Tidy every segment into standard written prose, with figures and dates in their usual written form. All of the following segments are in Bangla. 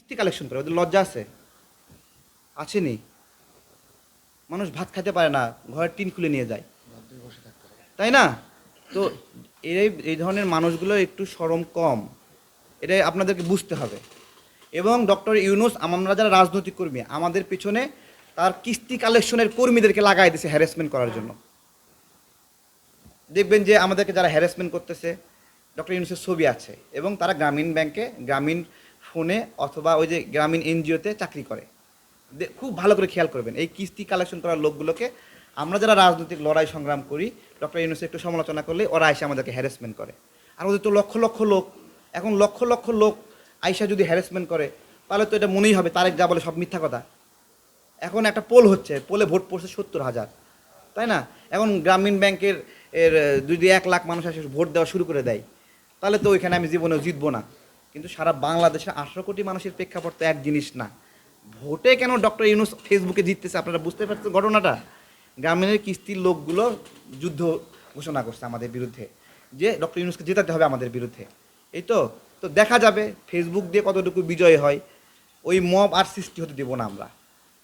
কিস্তি কালেকশন করে, ওদের লজ্জা আছে নি? মানুষ ভাত খেতে পারে না, ঘরের টিন খুলে নিয়ে যায়, তাই না? তো এই ধরনের মানুষগুলো একটু শরম কম, এটাই আপনাদেরকে বুঝতে হবে। এবং ডক্টর ইউনূস, আমরা যারা রাজনৈতিক কর্মী, আমাদের পিছনে তার কিস্তি কালেকশনের কর্মীদেরকে লাগাই দিয়েছে হ্যারাসমেন্ট করার জন্য। দেখবেন যে আমাদেরকে যারা হ্যারাসমেন্ট করতেছে, ডক্টর ইউনূসের ছবি আছে, এবং তারা গ্রামীণ ব্যাংকে, গ্রামীণ ফোনে অথবা ওই যে গ্রামীণ এনজিওতে চাকরি করে। খুব ভালো করে খেয়াল করবেন, এই কিস্তি কালেকশন করার লোকগুলোকে আমরা যারা রাজনৈতিক লড়াই সংগ্রাম করি, ডক্টর ইউনূসের একটু সমালোচনা করলে ওরা এসে আমাদেরকে হ্যারাসমেন্ট করে। আর ওদের তো লক্ষ লক্ষ লোক, এখন লক্ষ লক্ষ লোক আইসা যদি হ্যারাসমেন্ট করে, তাহলে তো এটা মনেই হবে তারেক যা বলে সব মিথ্যা কথা। এখন একটা পোল হচ্ছে, পোলে ভোট পড়ছে 70,000, তাই না? এখন গ্রামীণ ব্যাংকের যদি 1 লাখ মানুষ আসে ভোট দেওয়া শুরু করে দেয়, তাহলে তো ওইখানে আমি জীবনেও জিতবো না। কিন্তু সারা বাংলাদেশে 18 কোটি মানুষের প্রেক্ষাপট তো এক জিনিস না। ভোটে কেন ডক্টর ইউনূস ফেসবুকে জিততেছে, আপনারা বুঝতে পারছেন ঘটনাটা? গ্রামীণের কিস্তির লোকগুলো যুদ্ধ ঘোষণা করছে আমাদের বিরুদ্ধে, যে ডক্টর ইউনূসকে জেতাতে হবে আমাদের বিরুদ্ধে। এই তো তো দেখা যাবে ফেসবুক দিয়ে কতটুকু বিজয় হয়। ওই মব আর সৃষ্টি হতে দেবো না আমরা,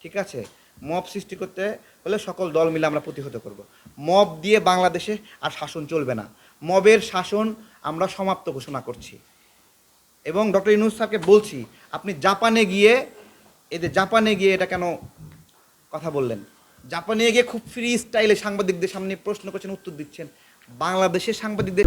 ঠিক আছে? মব সৃষ্টি করতে হলে সকল দল মিলে আমরা প্রতিহত করব। মব দিয়ে বাংলাদেশে আর শাসন চলবে না, মবের শাসন আমরা সমাপ্ত ঘোষণা করছি। এবং ডক্টর ইউনূস স্যারকে বলছি, আপনি জাপানে গিয়ে এটা কেন কথা বললেন? জাপানে গিয়ে খুব ফ্রি স্টাইলে সাংবাদিকদের সামনে প্রশ্ন করছেন, উত্তর দিচ্ছেন। বাংলাদেশের সাংবাদিকদের